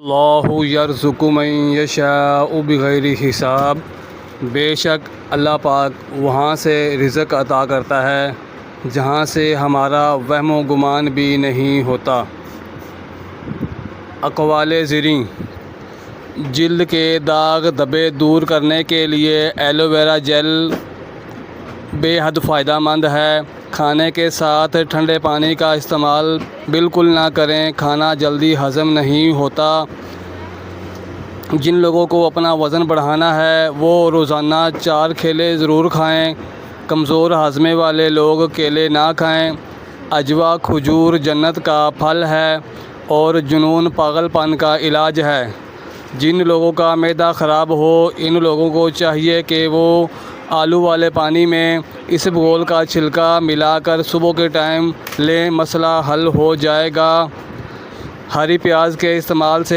اللہ یرزق من یشاء بغیر حساب، بے شک اللہ پاک وہاں سے رزق عطا کرتا ہے جہاں سے ہمارا وہم و گمان بھی نہیں ہوتا۔ اقوال زریں: جلد کے داغ دھبے دور کرنے کے لیے ایلو ویرا جیل بے حد فائدہ مند ہے۔ کھانے کے ساتھ ٹھنڈے پانی کا استعمال بالکل نہ کریں، کھانا جلدی ہضم نہیں ہوتا۔ جن لوگوں کو اپنا وزن بڑھانا ہے وہ روزانہ 4 کیلے ضرور کھائیں۔ کمزور ہاضمے والے لوگ کیلے نہ کھائیں۔ عجوا کھجور جنت کا پھل ہے اور جنون پاگل پن کا علاج ہے۔ جن لوگوں کا معدہ خراب ہو ان لوگوں کو چاہیے کہ وہ آلو والے پانی میں اسبگول کا چھلکا ملا کر صبح کے ٹائم لیں، مسئلہ حل ہو جائے گا۔ ہری پیاز کے استعمال سے